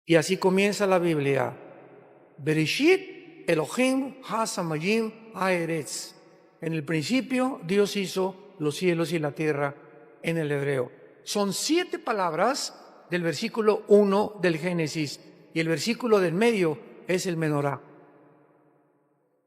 Y así comienza la Biblia. Bereshit Elohim ha-samayim ha-eretz. En el principio Dios hizo los cielos y la tierra en el hebreo. Son 7 palabras del versículo 1 del Génesis. Y el versículo del medio es el Menorá.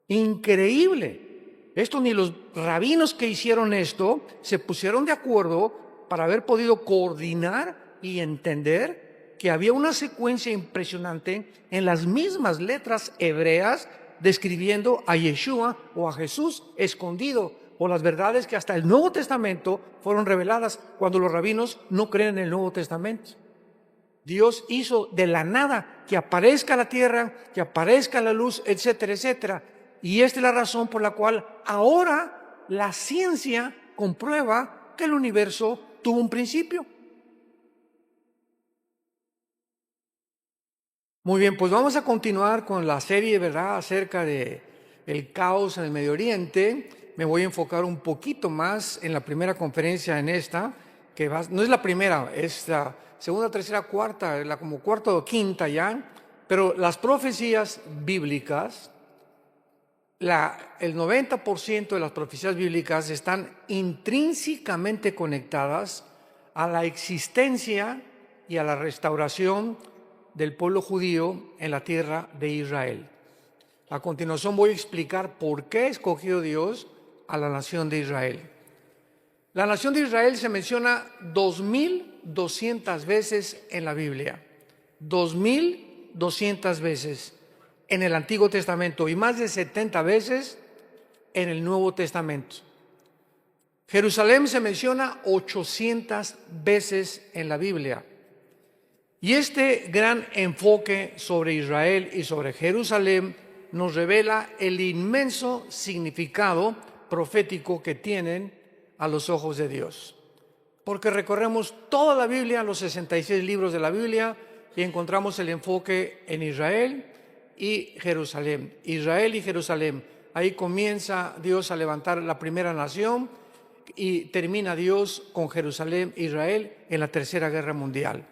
Increíble. Esto ni los rabinos que hicieron esto se pusieron de acuerdo para haber podido coordinar y entender que había una secuencia impresionante en las mismas letras hebreas describiendo a Yeshua o a Jesús escondido, o las verdades que hasta el Nuevo Testamento fueron reveladas cuando los rabinos no creen en el Nuevo Testamento. Dios hizo de la nada que aparezca la tierra, que aparezca la luz, etcétera, etcétera. Y esta es la razón por la cual ahora la ciencia comprueba que el universo tuvo un principio. Muy bien, pues vamos a continuar con la serie, ¿verdad?, acerca de el caos en el Medio Oriente. Me voy a enfocar un poquito más en la primera conferencia en esta, que no es la primera, es la segunda, tercera, cuarta, como cuarta o quinta ya, pero las profecías bíblicas, el 90% de las profecías bíblicas están intrínsecamente conectadas a la existencia y a la restauración del pueblo judío en la tierra de Israel. A continuación voy a explicar por qué escogió Dios a la nación de Israel. La nación de Israel se menciona 2200 veces en la Biblia, 2200 veces en el Antiguo Testamento y más de 70 veces en el Nuevo Testamento. Jerusalén se menciona 800 veces en la Biblia. Y este gran enfoque sobre Israel y sobre Jerusalén nos revela el inmenso significado profético que tienen a los ojos de Dios. Porque recorremos toda la Biblia, los 66 libros de la Biblia, y encontramos el enfoque en Israel y Jerusalén. Israel y Jerusalén. Ahí comienza Dios a levantar la primera nación y termina Dios con Jerusalén e Israel en la Tercera Guerra Mundial.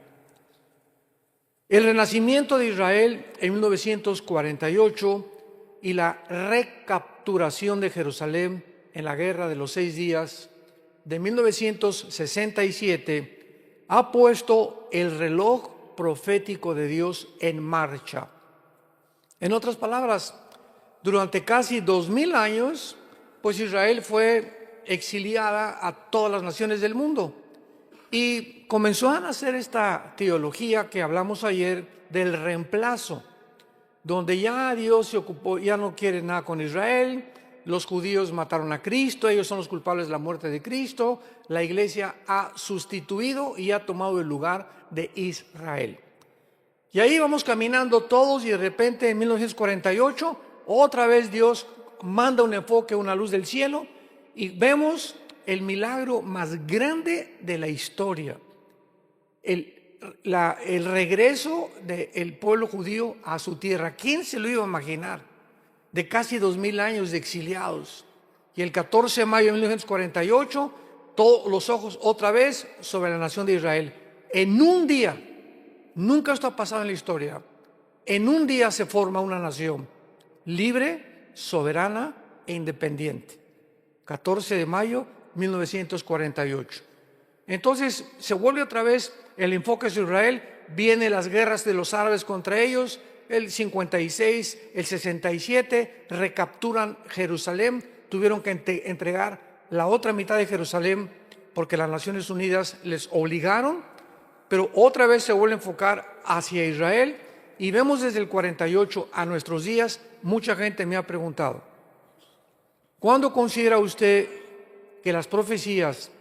El renacimiento de Israel en 1948 y la recapturación de Jerusalén en la Guerra de los 6 días de 1967 ha puesto el reloj profético de Dios en marcha. En otras palabras, durante casi 2000 años, pues Israel fue exiliada a todas las naciones del mundo. Y comenzó a nacer esta teología que hablamos ayer del reemplazo, donde ya Dios se ocupó, ya no quiere nada con Israel, los judíos mataron a Cristo, ellos son los culpables de la muerte de Cristo, la iglesia ha sustituido y ha tomado el lugar de Israel. Y ahí vamos caminando todos y de repente en 1948 otra vez Dios manda un enfoque, una luz del cielo y vemos el milagro más grande de la historia, el regreso del pueblo judío a su tierra. ¿Quién se lo iba a imaginar? De casi 2000 años de exiliados. Y el 14 de mayo de 1948, todos los ojos otra vez sobre la nación de Israel. En un día, nunca esto ha pasado en la historia, en un día se forma una nación libre, soberana e independiente. 14 de mayo 1948. Entonces se vuelve otra vez el enfoque de Israel, vienen las guerras de los árabes contra ellos, el 56, el 67, recapturan Jerusalén, tuvieron que entregar la otra mitad de Jerusalén porque las Naciones Unidas les obligaron, pero otra vez se vuelve a enfocar hacia Israel y vemos desde el 48 a nuestros días, mucha gente me ha preguntado, ¿cuándo considera usted que las profecías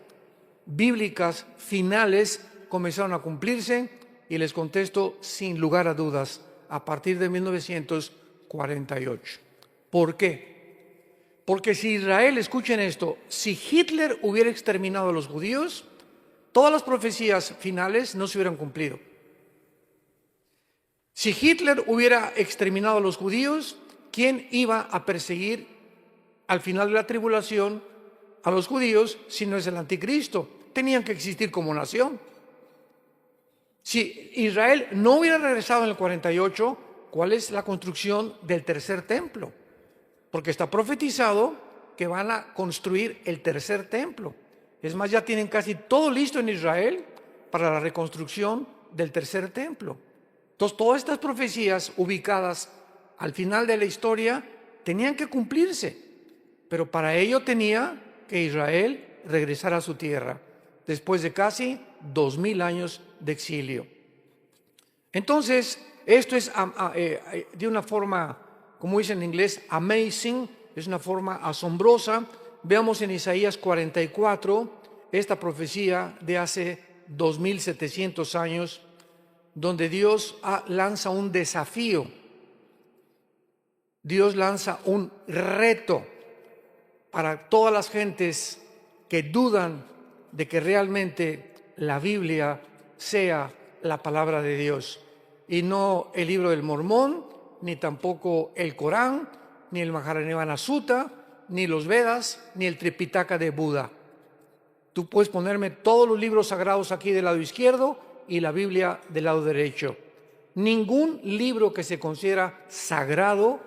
bíblicas finales comenzaron a cumplirse? Y les contesto sin lugar a dudas, a partir de 1948. ¿Por qué? Porque si Israel, escuchen esto, si Hitler hubiera exterminado a los judíos, todas las profecías finales no se hubieran cumplido. Si Hitler hubiera exterminado a los judíos, ¿quién iba a perseguir al final de la tribulación a los judíos si no es el anticristo? Tenían que existir como nación. Si Israel no hubiera regresado en el 48, ¿cuál es la construcción del tercer templo? Porque está profetizado que van a construir el tercer templo. Es más, ya tienen casi todo listo en Israel para la reconstrucción del tercer templo. Entonces, todas estas profecías ubicadas al final de la historia tenían que cumplirse, pero para ello tenía que Israel regresar a su tierra después de casi 2000 años de exilio. Entonces, esto es de una forma, como dicen en inglés, amazing, es una forma asombrosa. Veamos en Isaías 44 esta profecía de hace 2700 años, donde Dios lanza un desafío. Dios lanza un reto para todas las gentes que dudan de que realmente la Biblia sea la palabra de Dios y no el libro del Mormón, ni tampoco el Corán, ni el Mahajanivana Sutta, ni los Vedas, ni el Tripitaka de Buda. Tú puedes ponerme todos los libros sagrados aquí del lado izquierdo y la Biblia del lado derecho. Ningún libro que se considera sagrado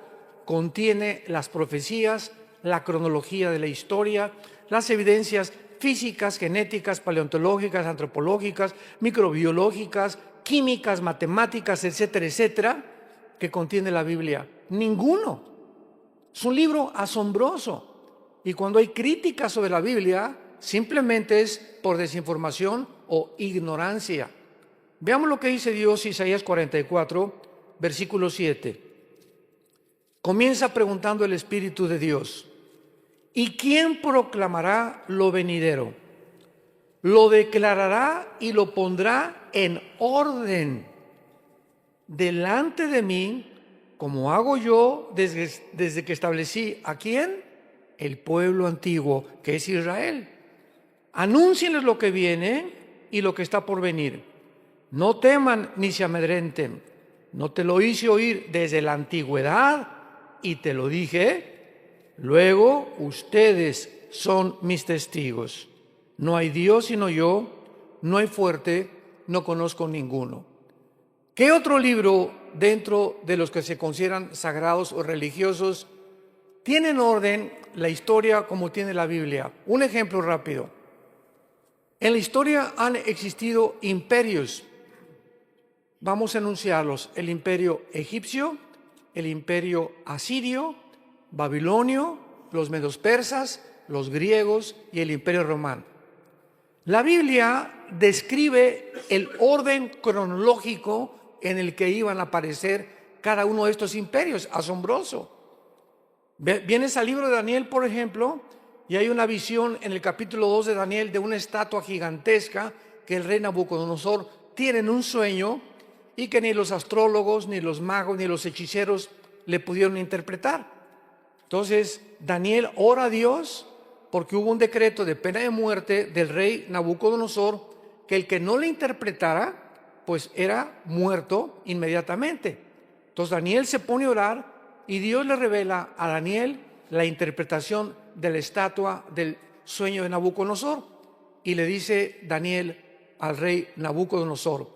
contiene las profecías, la cronología de la historia, las evidencias físicas, genéticas, paleontológicas, antropológicas, microbiológicas, químicas, matemáticas, etcétera, etcétera, que contiene la Biblia. Ninguno. Es un libro asombroso. Y cuando hay críticas sobre la Biblia, simplemente es por desinformación o ignorancia. Veamos lo que dice Dios, Isaías 44, versículo 7. Comienza preguntando el Espíritu de Dios: ¿y quién proclamará lo venidero? Lo declarará y lo pondrá en orden delante de mí, como hago yo desde que establecí ¿a quién? El pueblo antiguo, que es Israel. Anúncienles lo que viene y lo que está por venir. No teman ni se amedrenten. No te lo hice oír desde la antigüedad y te lo dije. Luego ustedes son mis testigos. No hay Dios sino yo, no hay fuerte, no conozco ninguno. ¿Qué otro libro dentro de los que se consideran sagrados o religiosos tiene en orden la historia como tiene la Biblia? Un ejemplo rápido. En la historia han existido imperios. Vamos a enunciarlos: el imperio egipcio, el imperio asirio, babilonio, los medos persas, los griegos y el imperio romano. La Biblia describe el orden cronológico en el que iban a aparecer cada uno de estos imperios. Asombroso. Vienes al libro de Daniel, por ejemplo, y hay una visión en el capítulo 2 de Daniel de una estatua gigantesca que el rey Nabucodonosor tiene en un sueño y que ni los astrólogos, ni los magos, ni los hechiceros le pudieron interpretar. Entonces Daniel ora a Dios porque hubo un decreto de pena de muerte del rey Nabucodonosor que el que no le interpretara pues era muerto inmediatamente. Entonces Daniel se pone a orar y Dios le revela a Daniel la interpretación de la estatua del sueño de Nabucodonosor y le dice Daniel al rey Nabucodonosor: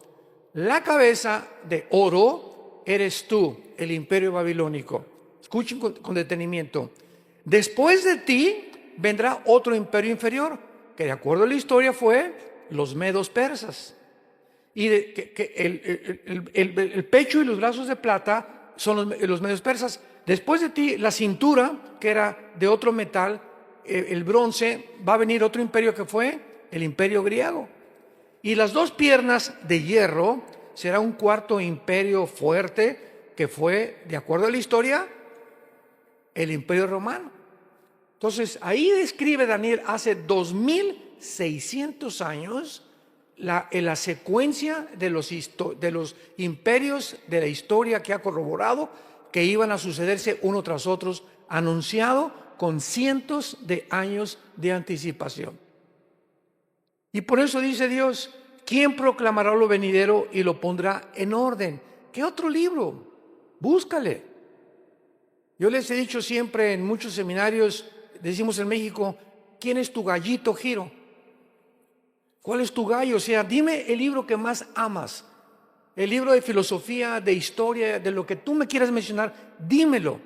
la cabeza de oro eres tú, el imperio babilónico. Escuchen con detenimiento. Después de ti vendrá otro imperio inferior, que de acuerdo a la historia fue los medos persas. Y el pecho y los brazos de plata son los medos persas. Después de ti, la cintura, que era de otro metal, el bronce, va a venir otro imperio que fue el imperio griego. Y las dos piernas de hierro será un cuarto imperio fuerte que fue, de acuerdo a la historia, el imperio romano. Entonces, ahí describe Daniel hace 2600 años la secuencia de los imperios de la historia que ha corroborado que iban a sucederse uno tras otro, anunciado con cientos de años de anticipación. Y por eso dice Dios: ¿quién proclamará lo venidero y lo pondrá en orden? ¿Qué otro libro? Búscale. Yo les he dicho siempre en muchos seminarios, decimos en México: ¿quién es tu gallito Giro? ¿Cuál es tu gallo? O sea, dime el libro que más amas. El libro de filosofía, de historia, de lo que tú me quieras mencionar, dímelo.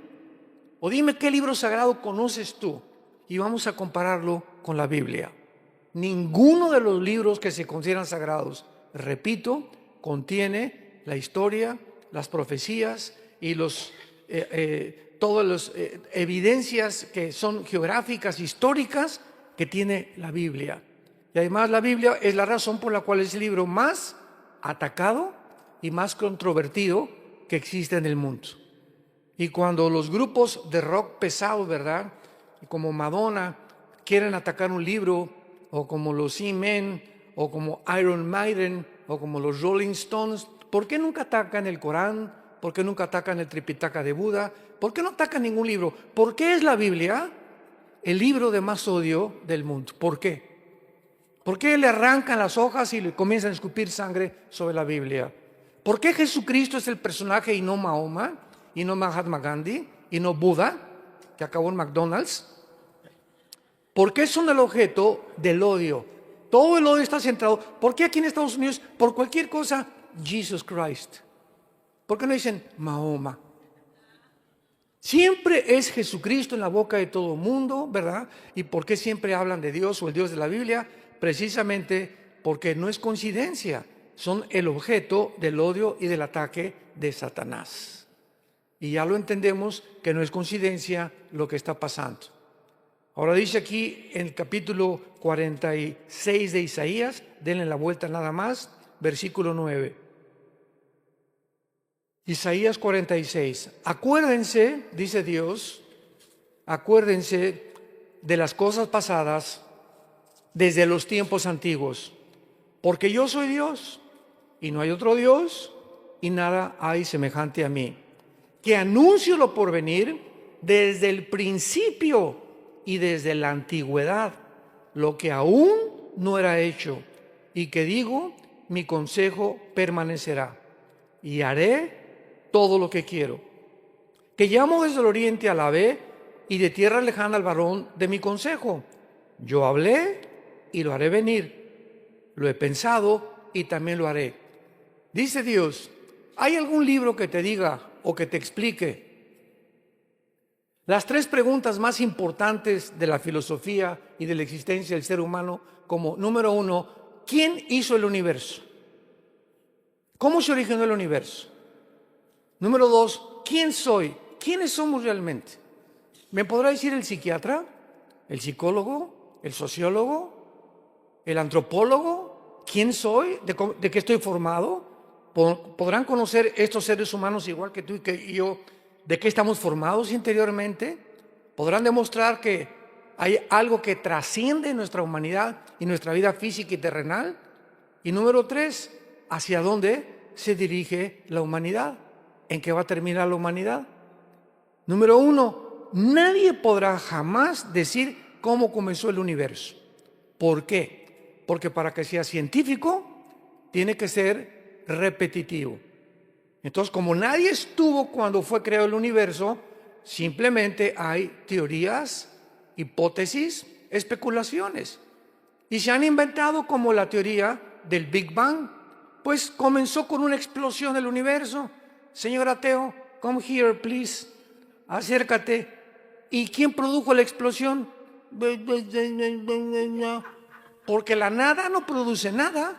O dime qué libro sagrado conoces tú. Y vamos a compararlo con la Biblia. Ninguno de los libros que se consideran sagrados, repito, contiene la historia, las profecías y todas las evidencias que son geográficas, históricas, que tiene la Biblia. Y además la Biblia es la razón por la cual es el libro más atacado y más controvertido que existe en el mundo. Y cuando los grupos de rock pesado, ¿verdad?, como Madonna, quieren atacar un libro, o como los E-Men, o como Iron Maiden, o como los Rolling Stones, ¿por qué nunca atacan el Corán? ¿Por qué nunca atacan el Tripitaka de Buda? ¿Por qué no atacan ningún libro? ¿Por qué es la Biblia el libro de más odio del mundo? ¿Por qué? ¿Por qué le arrancan las hojas y le comienzan a escupir sangre sobre la Biblia? ¿Por qué Jesucristo es el personaje y no Mahoma, y no Mahatma Gandhi, y no Buda, que acabó en McDonald's? ¿Por qué son el objeto del odio? Todo el odio está centrado. ¿Por qué aquí en Estados Unidos, por cualquier cosa, Jesus Christ? ¿Por qué no dicen Mahoma? Siempre es Jesucristo en la boca de todo el mundo, ¿verdad? ¿Y por qué siempre hablan de Dios o el Dios de la Biblia? Precisamente porque no es coincidencia, son el objeto del odio y del ataque de Satanás. Y ya lo entendemos que no es coincidencia lo que está pasando. Ahora dice aquí en el capítulo 46 de Isaías, denle la vuelta nada más, versículo 9. Isaías 46. Acuérdense, dice Dios, acuérdense de las cosas pasadas desde los tiempos antiguos, porque yo soy Dios y no hay otro Dios y nada hay semejante a mí, que anuncio lo porvenir desde el principio y desde la antigüedad, lo que aún no era hecho, y que digo, mi consejo permanecerá, y haré todo lo que quiero. Que llamo desde el oriente a la ve, y de tierra lejana al varón de mi consejo. Yo hablé y lo haré venir. Lo he pensado y también lo haré. Dice Dios, ¿hay algún libro que te diga o que te explique las tres preguntas más importantes de la filosofía y de la existencia del ser humano? Como número uno, ¿quién hizo el universo? ¿Cómo se originó el universo? Número dos, ¿quién soy? ¿Quiénes somos realmente? ¿Me podrá decir el psiquiatra, el psicólogo, el sociólogo, el antropólogo? ¿Quién soy? ¿De qué estoy formado? ¿Podrán conocer estos seres humanos igual que tú y que yo de qué estamos formados interiormente? ¿Podrán demostrar que hay algo que trasciende nuestra humanidad y nuestra vida física y terrenal? Y número tres, ¿hacia dónde se dirige la humanidad? ¿En qué va a terminar la humanidad? Número uno, nadie podrá jamás decir cómo comenzó el universo. ¿Por qué? Porque para que sea científico, tiene que ser repetitivo. Entonces, como nadie estuvo cuando fue creado el universo, simplemente hay teorías, hipótesis, especulaciones. Y se han inventado como la teoría del Big Bang. Pues comenzó con una explosión del universo. Señor ateo, come here, please. Acércate. ¿Y quién produjo la explosión? Porque la nada no produce nada.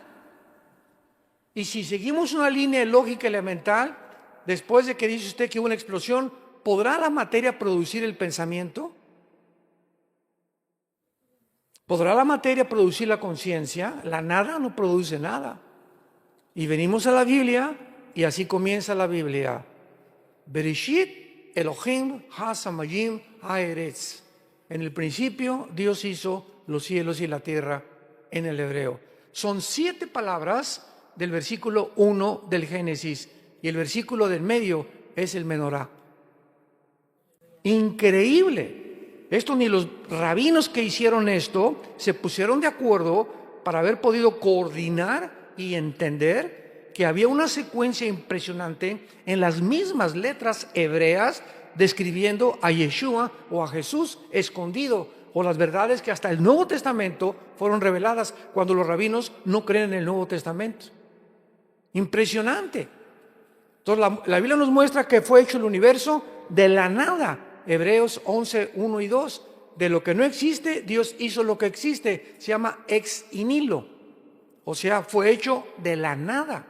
Y si seguimos una línea lógica elemental, después de que dice usted que hubo una explosión, ¿podrá la materia producir el pensamiento? ¿Podrá la materia producir la conciencia? La nada no produce nada. Y venimos a la Biblia y así comienza la Biblia. Bereshit Elohim ha-samayim ha-eretz. En el principio Dios hizo los cielos y la tierra en el hebreo. Son 7 palabras del versículo 1 del Génesis y el versículo del medio es el Menorá. Increíble. Esto ni los rabinos que hicieron esto se pusieron de acuerdo para haber podido coordinar y entender que había una secuencia impresionante en las mismas letras hebreas describiendo a Yeshua o a Jesús escondido o las verdades que hasta el Nuevo Testamento fueron reveladas cuando los rabinos no creen en el Nuevo Testamento. Impresionante. Entonces la Biblia nos muestra que fue hecho el universo de la nada. Hebreos 11, 1 y 2. De lo que no existe, Dios hizo lo que existe. Se llama ex nihilo. O sea, fue hecho de la nada.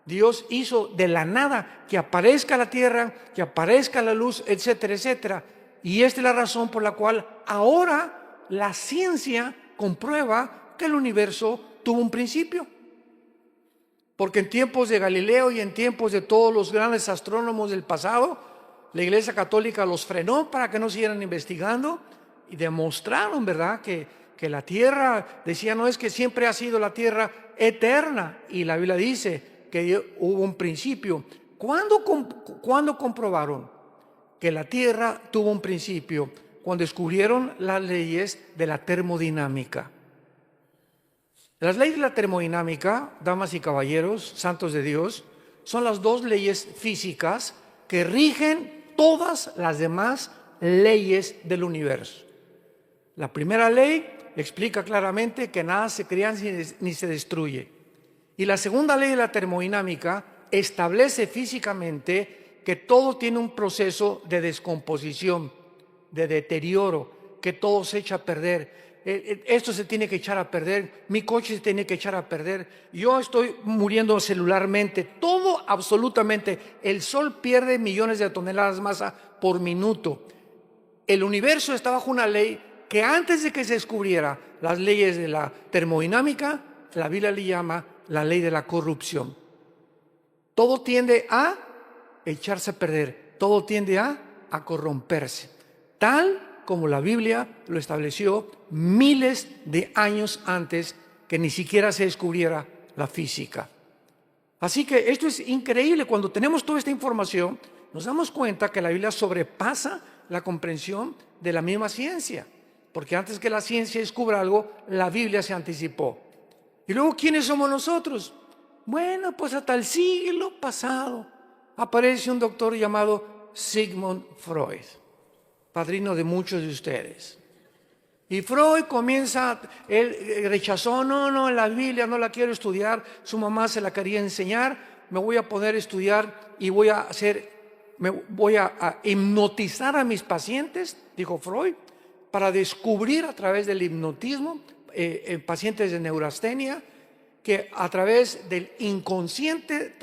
Dios hizo de la nada que aparezca la tierra, que aparezca la luz, etcétera, etcétera. Y esta es la razón por la cual ahora la ciencia comprueba que el universo tuvo un principio. Porque en tiempos de Galileo y en tiempos de todos los grandes astrónomos del pasado, la Iglesia Católica los frenó para que no siguieran investigando y demostraron, ¿verdad?, que la tierra, decía, no es que siempre ha sido la tierra eterna, y la Biblia dice que hubo un principio. ¿Cuándo comprobaron que la tierra tuvo un principio? Cuando descubrieron las leyes de la termodinámica. Las leyes de la termodinámica, damas y caballeros, santos de Dios, son las dos leyes físicas que rigen todas las demás leyes del universo. La primera ley explica claramente que nada se crea ni se destruye. Y la segunda ley de la termodinámica establece físicamente que todo tiene un proceso de descomposición, de deterioro, que todo se echa a perder. Esto se tiene que echar a perder, mi coche se tiene que echar a perder, yo estoy muriendo celularmente, todo absolutamente. El sol pierde millones de toneladas de masa por minuto. El universo está bajo una ley que antes de que se descubriera las leyes de la termodinámica, la Biblia le llama la ley de la corrupción. Todo tiende a echarse a perder, todo tiende a corromperse, tal como la Biblia lo estableció miles de años antes que ni siquiera se descubriera la física. Así que esto es increíble. Cuando tenemos toda esta información, nos damos cuenta que la Biblia sobrepasa la comprensión de la misma ciencia, porque antes que la ciencia descubra algo, la Biblia se anticipó. Y luego, ¿quiénes somos nosotros? Bueno, pues hasta el siglo pasado aparece un doctor llamado Sigmund Freud, padrino de muchos de ustedes. Y Freud comienza, él rechazó, no, la Biblia no la quiero estudiar, su mamá se la quería enseñar, me voy a poder estudiar y voy a hipnotizar a mis pacientes, dijo Freud, para descubrir a través del hipnotismo en pacientes de neurastenia, que a través del inconsciente,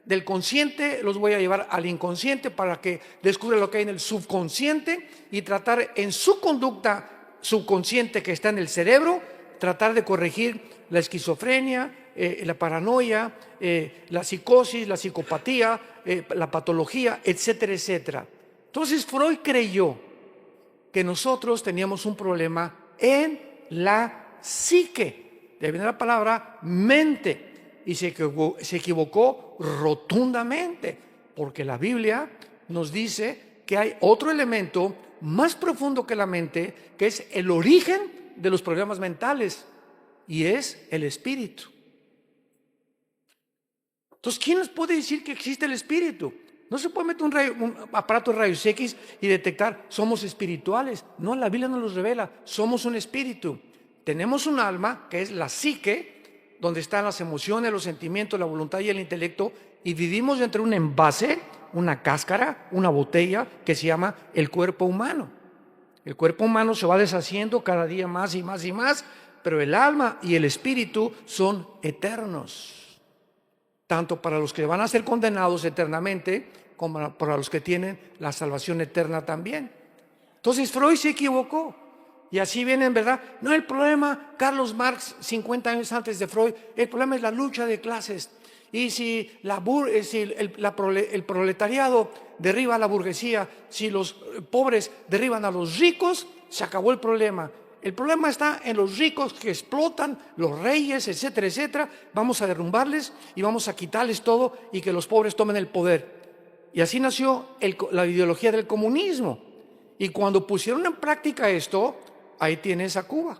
del consciente los voy a llevar al inconsciente para que descubra lo que hay en el subconsciente y tratar en su conducta subconsciente que está en el cerebro, tratar de corregir la esquizofrenia, la paranoia, la psicosis, la psicopatía, la patología, etcétera, etcétera. Entonces Freud creyó que nosotros teníamos un problema en la psique, de venir la palabra mente, y se equivocó rotundamente, porque la Biblia nos dice que hay otro elemento más profundo que la mente, que es el origen de los problemas mentales, y es el espíritu. Entonces, ¿quién nos puede decir que existe el espíritu? No se puede meter un aparato de rayos X y detectar, somos espirituales. No, la Biblia nos los revela, somos un espíritu. Tenemos un alma, que es la psique, donde están las emociones, los sentimientos, la voluntad y el intelecto, y vivimos dentro de un envase, una cáscara, una botella, que se llama el cuerpo humano. El cuerpo humano se va deshaciendo cada día más y más y más, pero el alma y el espíritu son eternos, tanto para los que van a ser condenados eternamente, como para los que tienen la salvación eterna también. Entonces Freud se equivocó. Y así vienen, ¿verdad? No, el problema, Carlos Marx, 50 años antes de Freud, el problema es la lucha de clases. Y si el proletariado derriba a la burguesía, si los pobres derriban a los ricos, se acabó el problema. El problema está en los ricos que explotan, los reyes, etcétera, etcétera. Vamos a derrumbarles y vamos a quitarles todo y que los pobres tomen el poder. Y así nació la ideología del comunismo. Y cuando pusieron en práctica esto, ahí tienes a Cuba.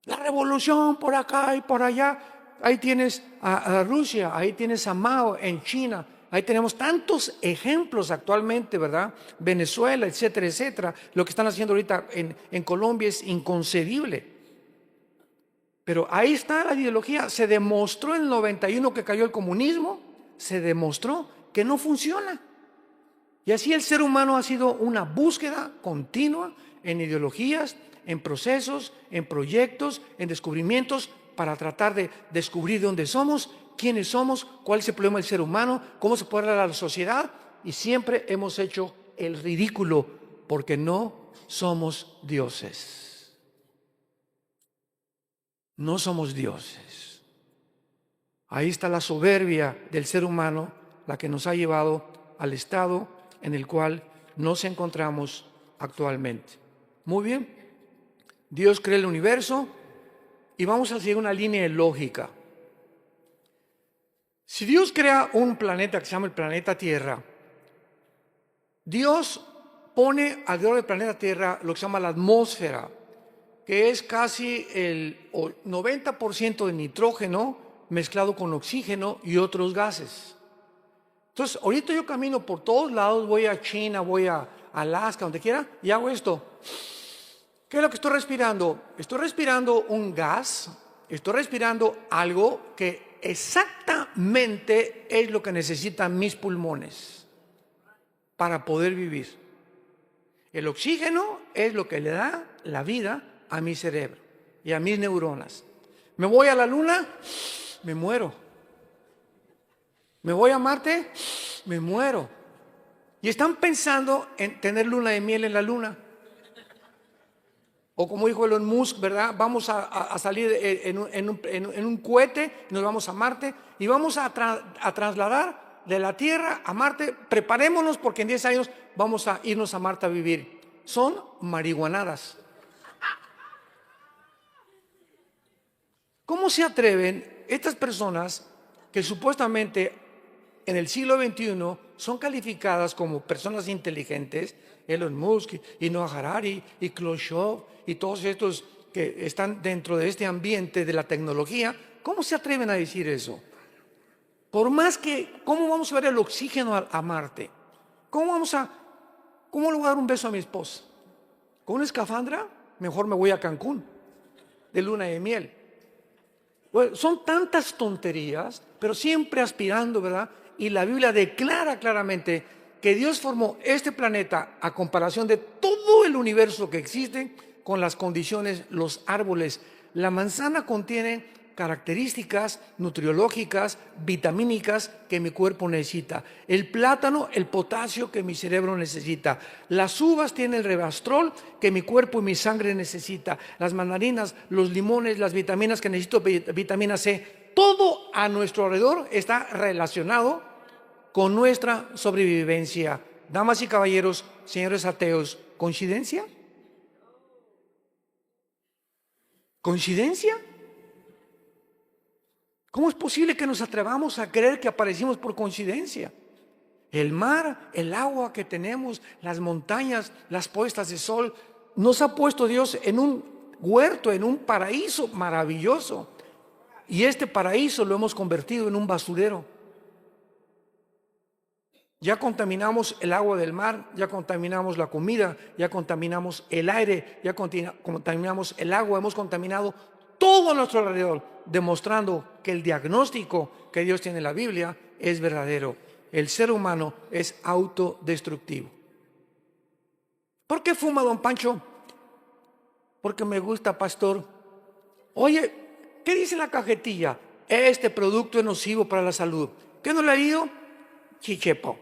La revolución por acá y por allá. Ahí tienes a Rusia, ahí tienes a Mao en China. Ahí tenemos tantos ejemplos actualmente, ¿verdad? Venezuela, etcétera, etcétera. Lo que están haciendo ahorita en Colombia es inconcebible. Pero ahí está la ideología. Se demostró en el 91 que cayó el comunismo. Se demostró que no funciona. Y así el ser humano ha sido una búsqueda continua en ideologías, en procesos, en proyectos, en descubrimientos para tratar de descubrir de dónde somos, quiénes somos, cuál es el problema del ser humano, cómo se puede hablar a la sociedad. Y siempre hemos hecho el ridículo porque no somos dioses. No somos dioses. Ahí está la soberbia del ser humano, la que nos ha llevado al estado en el cual nos encontramos actualmente. Muy bien, Dios creó el universo y vamos a seguir una línea de lógica. Si Dios crea un planeta que se llama el planeta Tierra, Dios pone alrededor del planeta Tierra lo que se llama la atmósfera, que es casi el 90% de nitrógeno mezclado con oxígeno y otros gases. Entonces, ahorita yo camino por todos lados, voy a China, voy a Alaska, donde quiera, y hago esto. ¿Qué es lo que estoy respirando? Estoy respirando un gas, estoy respirando algo que exactamente es lo que necesitan mis pulmones para poder vivir. El oxígeno es lo que le da la vida a mi cerebro y a mis neuronas. Me voy a la luna, me muero. Me voy a Marte, me muero. Y están pensando en tener luna de miel en la luna. O como dijo Elon Musk, ¿verdad? Vamos a salir en un cohete, nos vamos a Marte y vamos a trasladar de la Tierra a Marte. Preparémonos porque en 10 años vamos a irnos a Marte a vivir. Son marihuanadas. ¿Cómo se atreven estas personas que supuestamente en el siglo XXI son calificadas como personas inteligentes, Elon Musk y Noah Harari y Klaus Schwab y todos estos que están dentro de este ambiente de la tecnología? ¿Cómo se atreven a decir eso? Por más que, ¿cómo vamos a ver el oxígeno a Marte? ¿Cómo le voy a dar un beso a mi esposa? ¿Con una escafandra? Mejor me voy a Cancún, de luna de miel. Bueno, son tantas tonterías, pero siempre aspirando, ¿verdad? Y la Biblia declara claramente que Dios formó este planeta a comparación de todo el universo que existe con las condiciones, los árboles. La manzana contiene características nutriológicas, vitamínicas que mi cuerpo necesita. El plátano, el potasio que mi cerebro necesita. Las uvas tienen el resveratrol que mi cuerpo y mi sangre necesita. Las mandarinas, los limones, las vitaminas que necesito, vitamina C. Todo a nuestro alrededor está relacionado con nuestra sobrevivencia. Damas y caballeros, señores ateos, ¿coincidencia? ¿Coincidencia? ¿Cómo es posible que nos atrevamos a creer que aparecimos por coincidencia? El mar, el agua que tenemos, las montañas, las puestas de sol, nos ha puesto Dios en un huerto, en un paraíso maravilloso. Y este paraíso lo hemos convertido en un basurero. Ya contaminamos el agua del mar, ya contaminamos la comida, ya contaminamos el aire, ya contaminamos el agua, hemos contaminado todo a nuestro alrededor, demostrando que el diagnóstico que Dios tiene en la Biblia es verdadero. El ser humano es autodestructivo. ¿Por qué fuma, don Pancho? Porque me gusta, pastor. Oye, ¿qué dice en la cajetilla? Este producto es nocivo para la salud. ¿Qué no le ha leído? Chichepo.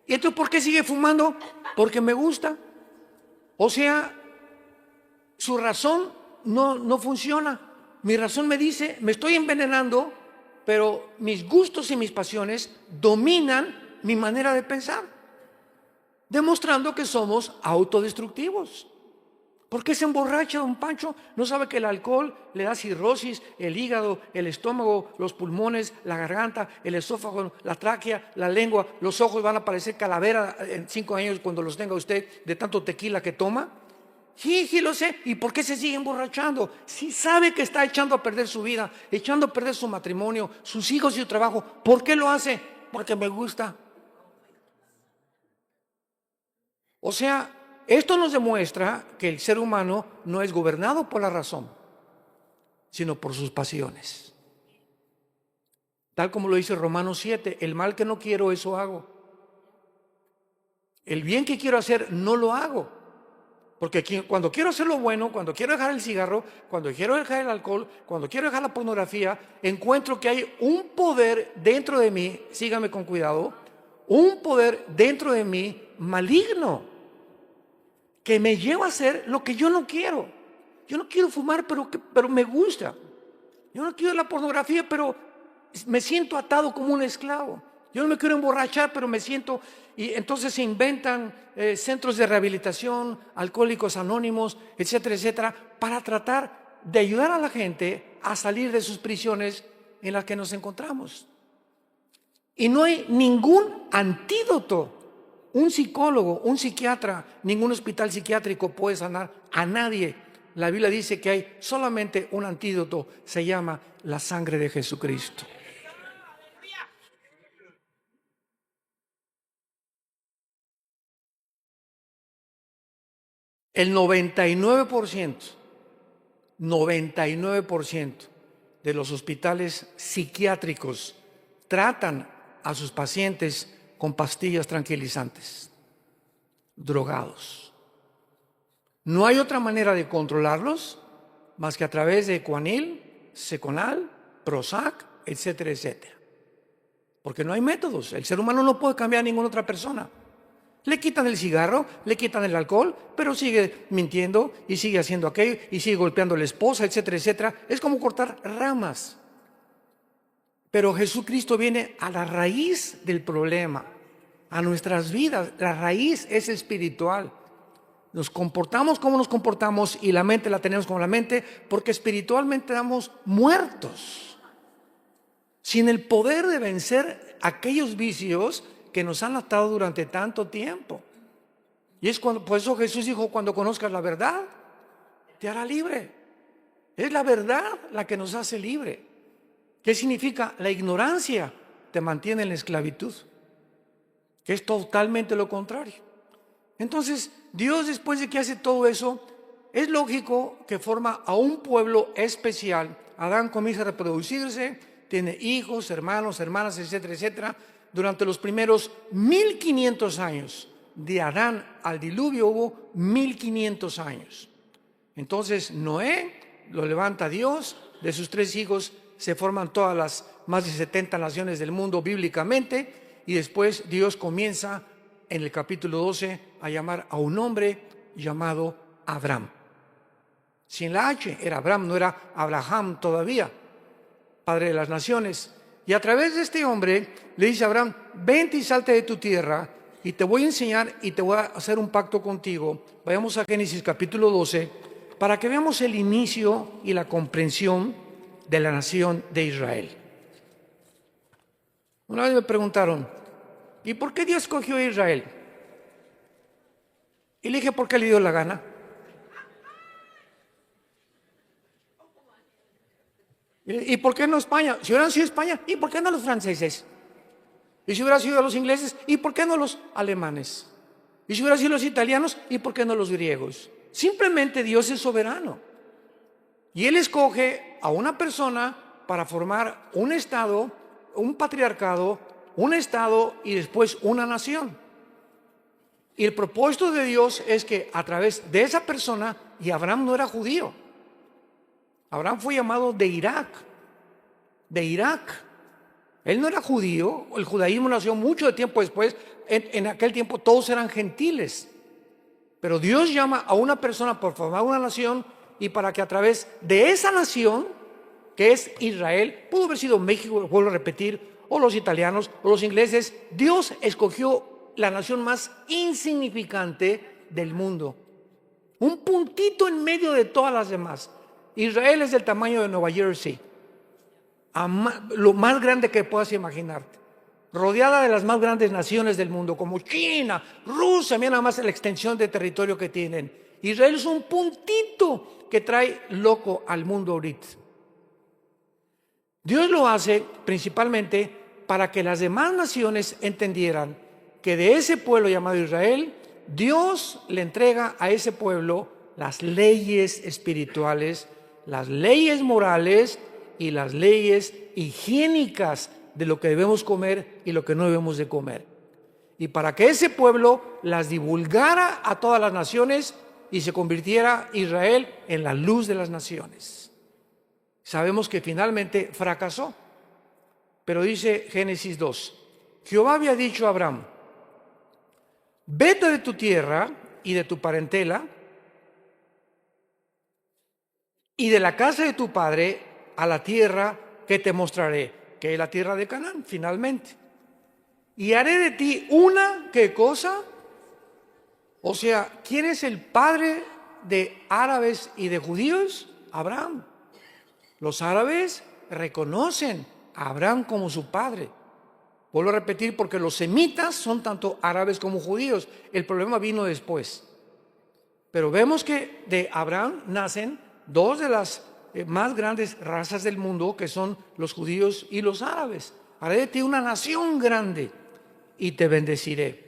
¿Y entonces por qué sigue fumando? Porque me gusta. O sea, su razón no funciona. Mi razón me dice, me estoy envenenando, pero mis gustos y mis pasiones dominan mi manera de pensar, demostrando que somos autodestructivos. ¿Por qué se emborracha, don Pancho? ¿No sabe que el alcohol le da cirrosis, el hígado, el estómago, los pulmones, la garganta, el esófago, la tráquea, la lengua, los ojos van a parecer calavera en 5 años cuando los tenga usted de tanto tequila que toma? Sí, lo sé. ¿Y por qué se sigue emborrachando? Si sabe que está echando a perder su vida, echando a perder su matrimonio, sus hijos y su trabajo, ¿por qué lo hace? porque me gusta. O sea, esto nos demuestra que el ser humano no es gobernado por la razón, sino por sus pasiones. Tal como lo dice Romanos 7, el mal que no quiero, eso hago. El bien que quiero hacer, no lo hago. Porque cuando quiero hacer lo bueno, cuando quiero dejar el cigarro, cuando quiero dejar el alcohol, cuando quiero dejar la pornografía, encuentro que hay un poder dentro de mí, sígame con cuidado, un poder dentro de mí maligno, que me lleva a hacer lo que yo no quiero. Yo no quiero fumar, pero me gusta. Yo no quiero la pornografía, pero me siento atado como un esclavo. Yo no me quiero emborrachar, pero me siento... Y entonces se inventan centros de rehabilitación, alcohólicos anónimos, etcétera, etcétera, para tratar de ayudar a la gente a salir de sus prisiones en las que nos encontramos. Y no hay ningún antídoto. Un psicólogo, un psiquiatra, ningún hospital psiquiátrico puede sanar a nadie. La Biblia dice que hay solamente un antídoto, se llama la sangre de Jesucristo. El 99% de los hospitales psiquiátricos tratan a sus pacientes con pastillas tranquilizantes, drogados. No hay otra manera de controlarlos más que a través de Ecuanil, Seconal, Prozac, etcétera, etcétera. Porque no hay métodos. El ser humano no puede cambiar a ninguna otra persona. Le quitan el cigarro, le quitan el alcohol, pero sigue mintiendo y sigue haciendo aquello y sigue golpeando a la esposa, etcétera, etcétera. Es como cortar ramas. Pero Jesucristo viene a la raíz del problema, a nuestras vidas. La raíz es espiritual. Nos comportamos como nos comportamos y la mente la tenemos como la mente porque espiritualmente estamos muertos. Sin el poder de vencer aquellos vicios que nos han atado durante tanto tiempo. Y es por eso Jesús dijo, cuando conozcas la verdad, te hará libre. Es la verdad la que nos hace libre. ¿Qué significa? La ignorancia te mantiene en la esclavitud, que es totalmente lo contrario. Entonces, Dios, después de que hace todo eso, es lógico que forma a un pueblo especial. Adán comienza a reproducirse, tiene hijos, hermanos, hermanas, etcétera, etcétera. Durante los primeros 1500 años, de Adán al diluvio hubo 1500 años. Entonces Noé lo levanta Dios, de sus 3 hijos se forman todas las más de 70 naciones del mundo bíblicamente, y después Dios comienza en el capítulo 12 a llamar a un hombre llamado Abraham. Sin la H, era Abraham, no era Abraham todavía, padre de las naciones. Y a través de este hombre le dice a Abraham, vente y salte de tu tierra y te voy a enseñar y te voy a hacer un pacto contigo. Vayamos a Génesis capítulo 12 para que veamos el inicio y la comprensión de la nación de Israel. Una vez me preguntaron, ¿y por qué Dios escogió a Israel? Y le dije, ¿por qué le dio la gana? ¿Y por qué no España? Si hubieran sido España, ¿y por qué no los franceses? Y si hubieran sido los ingleses, ¿y por qué no los alemanes? Y si hubieran sido los italianos, ¿y por qué no los griegos? Simplemente Dios es soberano. Y Él escoge a una persona para formar un estado, un patriarcado, un estado y después una nación. Y el propósito de Dios es que a través de esa persona, y Abraham no era judío, Abraham fue llamado de Irak. Él no era judío, el judaísmo nació mucho tiempo después. En aquel tiempo todos eran gentiles. Pero Dios llama a una persona por formar una nación y para que a través de esa nación, que es Israel, pudo haber sido México, vuelvo a repetir, o los italianos, o los ingleses, Dios escogió la nación más insignificante del mundo. Un puntito en medio de todas las demás. Israel es del tamaño de Nueva Jersey, lo más grande que puedas imaginarte, rodeada de las más grandes naciones del mundo, como China, Rusia, mira nada más la extensión de territorio que tienen. Israel es un puntito que trae loco al mundo ahorita. Dios lo hace principalmente para que las demás naciones entendieran que de ese pueblo llamado Israel, Dios le entrega a ese pueblo las leyes espirituales, las leyes morales y las leyes higiénicas de lo que debemos comer y lo que no debemos de comer. Y para que ese pueblo las divulgara a todas las naciones y se convirtiera Israel en la luz de las naciones. Sabemos que finalmente fracasó. Pero dice Génesis 2, Jehová había dicho a Abraham, vete de tu tierra y de tu parentela y de la casa de tu padre a la tierra que te mostraré, que es la tierra de Canaán, finalmente. Y haré de ti una, ¿qué cosa? O sea, ¿quién es el padre de árabes y de judíos? Abraham. Los árabes reconocen a Abraham como su padre. Vuelvo a repetir, porque los semitas son tanto árabes como judíos. El problema vino después. Pero vemos que de Abraham nacen dos de las más grandes razas del mundo, que son los judíos y los árabes. Haré de ti una nación grande y te bendeciré.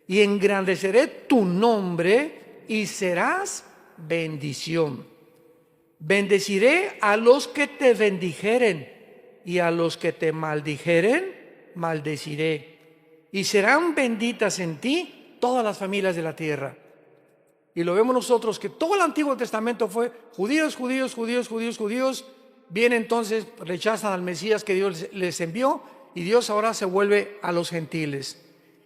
Y engrandeceré tu nombre y serás bendición. Bendeciré a los que te bendijeren y a los que te maldijeren, maldeciré. Y serán benditas en ti todas las familias de la tierra. Y lo vemos nosotros que todo el Antiguo Testamento fue judíos, judíos, judíos, judíos, judíos. Bien, entonces rechazan al Mesías que Dios les envió y Dios ahora se vuelve a los gentiles.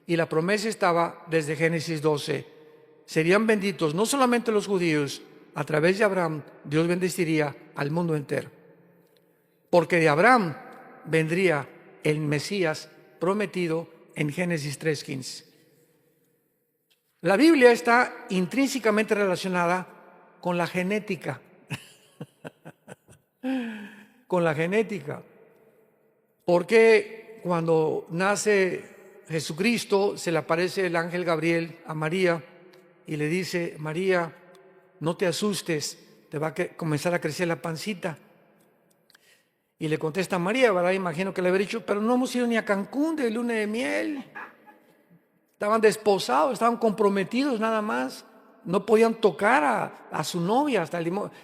Y la promesa estaba desde Génesis 12. Serían benditos no solamente los judíos, a través de Abraham Dios bendeciría al mundo entero. Porque de Abraham vendría el Mesías prometido en Génesis 3:15. La Biblia está intrínsecamente relacionada con la genética. Con la genética. Porque cuando nace Jesucristo, se le aparece el ángel Gabriel a María y le dice, María, no te asustes, te va a comenzar a crecer la pancita. Y le contesta María, ¿verdad? Imagino que le habría dicho, pero no hemos ido ni a Cancún de luna de miel. Estaban desposados, estaban comprometidos nada más. No podían tocar a su novia,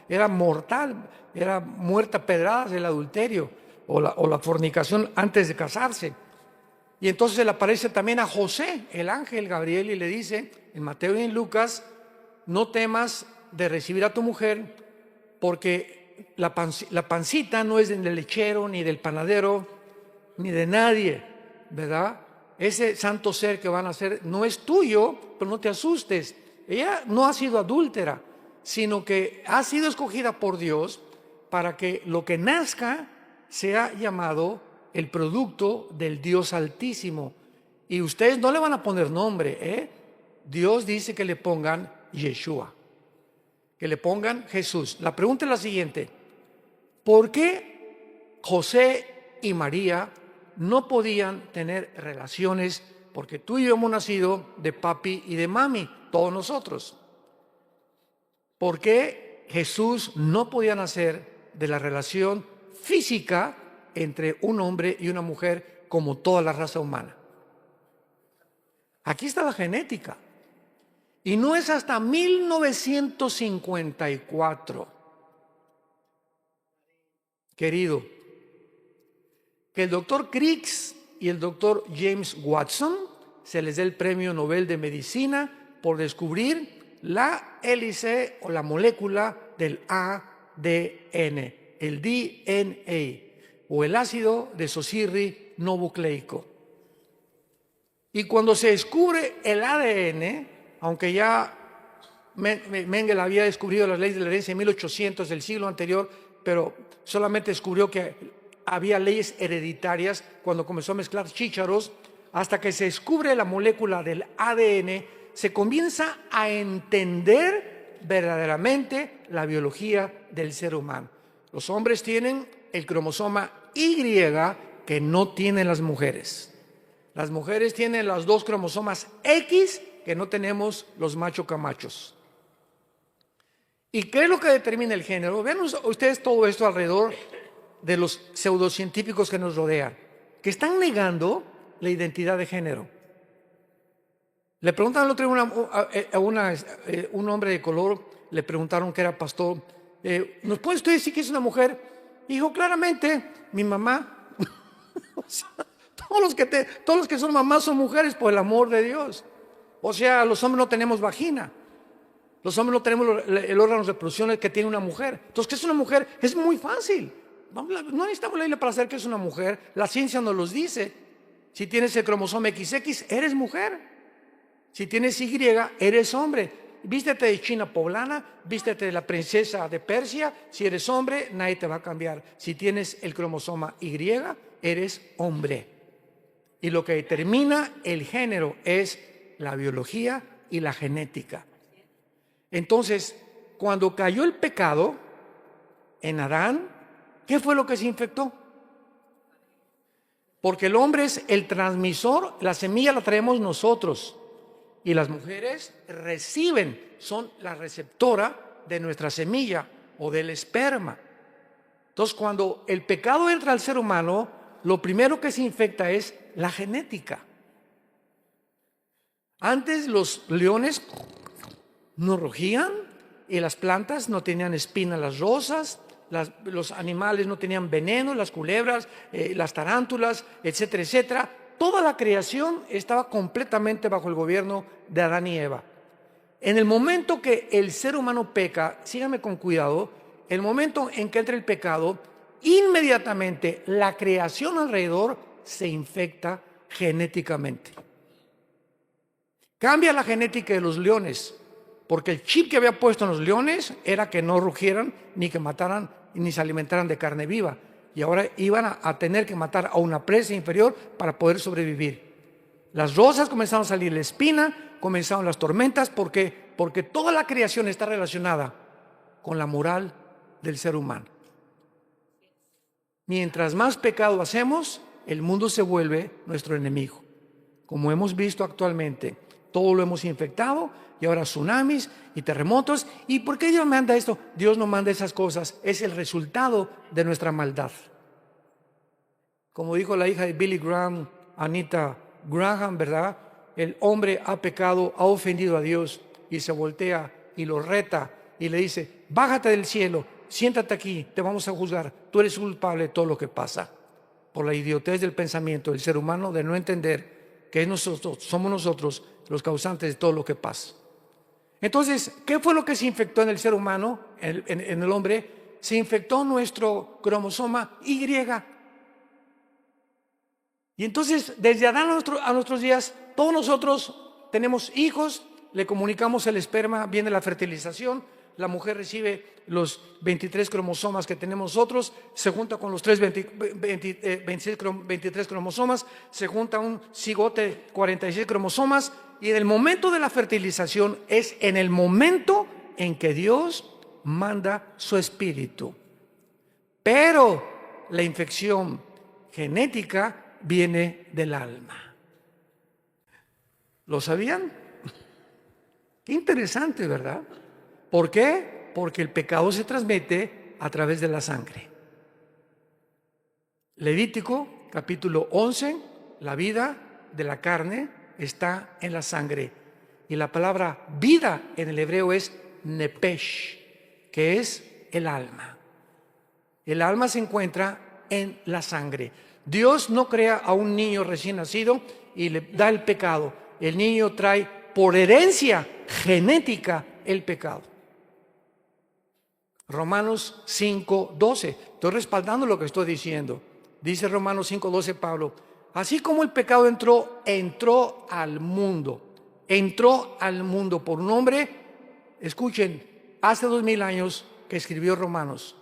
era mortal, era muerta a pedradas el adulterio o la fornicación antes de casarse. Y entonces se le aparece también a José, el ángel Gabriel, y le dice, en Mateo y en Lucas, no temas de recibir a tu mujer, porque la pancita no es del lechero, ni del panadero, ni de nadie, ¿verdad? Ese santo ser que van a hacer no es tuyo, pero no te asustes. Ella no ha sido adúltera, sino que ha sido escogida por Dios para que lo que nazca sea llamado el producto del Dios Altísimo. Y ustedes no le van a poner nombre, ¿eh? Dios dice que le pongan Yeshua, que le pongan Jesús. La pregunta es la siguiente: ¿por qué José y María no podían tener relaciones? Porque tú y yo hemos nacido de papi y de mami, todos nosotros. ¿Por qué Jesús no podía nacer de la relación física entre un hombre y una mujer como toda la raza humana? Aquí está la genética. Y no es hasta 1954, querido, que el doctor Crick y el doctor James Watson se les dé el premio Nobel de Medicina por descubrir la hélice o la molécula del ADN, el DNA, o el ácido desoxirribonucleico. Y cuando se descubre el ADN, aunque ya Mengele había descubrido las leyes de la herencia en 1800 del siglo anterior, pero solamente descubrió que había leyes hereditarias cuando comenzó a mezclar chícharos. Hasta que se descubre la molécula del ADN, se comienza a entender verdaderamente la biología del ser humano. Los hombres tienen el cromosoma Y que no tienen las mujeres. Las mujeres tienen los dos cromosomas X que no tenemos los macho camachos. ¿Y qué es lo que determina el género? Vean ustedes todo esto alrededor de los pseudocientíficos que nos rodean, que están negando la identidad de género. Le preguntaron el otro día un hombre de color, le preguntaron que era pastor, ¿nos puede usted decir que es una mujer? Dijo claramente, mi mamá. O sea, todos los que son mamás son mujeres por el amor de Dios. O sea, los hombres no tenemos vagina. Los hombres no tenemos el órgano de reproducción que tiene una mujer. Entonces, ¿qué es una mujer? Es muy fácil. No necesitamos la Biblia para saber que es una mujer. La ciencia nos los dice. Si tienes el cromosoma XX, eres mujer. Si tienes Y, eres hombre. Vístete de china poblana, vístete de la princesa de Persia. Si eres hombre, nadie te va a cambiar. Si tienes el cromosoma Y, eres hombre. Y lo que determina el género es la biología y la genética. Entonces, cuando cayó el pecado en Adán, ¿qué fue lo que se infectó? Porque el hombre es el transmisor, la semilla la traemos nosotros. Y las mujeres reciben, son la receptora de nuestra semilla o del esperma. Entonces, cuando el pecado entra al ser humano, lo primero que se infecta es la genética. Antes los leones no rugían y las plantas no tenían espinas, las rosas, los animales no tenían veneno, las culebras, las tarántulas, etcétera, etcétera. Toda la creación estaba completamente bajo el gobierno de Adán y Eva. En el momento que el ser humano peca, síganme con cuidado, el momento en que entra el pecado, inmediatamente la creación alrededor se infecta genéticamente. Cambia la genética de los leones, porque el chip que había puesto en los leones era que no rugieran, ni que mataran, ni se alimentaran de carne viva. Y ahora iban a tener que matar a una presa inferior para poder sobrevivir. Las rosas comenzaron a salir la espina, comenzaron las tormentas, porque toda la creación está relacionada con la moral del ser humano. Mientras más pecado hacemos, el mundo se vuelve nuestro enemigo. Como hemos visto actualmente, todo lo hemos infectado y ahora tsunamis y terremotos. ¿Y por qué Dios manda esto? Dios no manda esas cosas, es el resultado de nuestra maldad. Como dijo la hija de Billy Graham, Anita Graham, ¿verdad? El hombre ha pecado, ha ofendido a Dios y se voltea y lo reta y le dice, bájate del cielo, siéntate aquí, te vamos a juzgar, tú eres culpable de todo lo que pasa. Por la idiotez del pensamiento del ser humano de no entender que somos nosotros los causantes de todo lo que pasa. Entonces, ¿qué fue lo que se infectó en el ser humano, en el hombre? Se infectó nuestro cromosoma Y. Y entonces, desde Adán a nuestros días, todos nosotros tenemos hijos, le comunicamos el esperma, viene la fertilización, la mujer recibe los 23 cromosomas que tenemos nosotros, se junta con los 23 cromosomas, se junta un cigote 46 cromosomas, y en el momento de la fertilización es en el momento en que Dios manda su espíritu. Pero la infección genética viene del alma. ¿Lo sabían? Qué interesante, ¿verdad? ¿Por qué? Porque el pecado se transmite a través de la sangre. Levítico, capítulo 11, la vida de la carne está en la sangre. Y la palabra vida en el hebreo es nepesh, que es el alma. El alma se encuentra en la sangre. Dios no crea a un niño recién nacido y le da el pecado. El niño trae por herencia genética el pecado. Romanos 5:12. Estoy respaldando lo que estoy diciendo. Dice Romanos 5:12 Pablo, así como el pecado entró al mundo por un hombre, escuchen, hace 2000 años que escribió Romanos.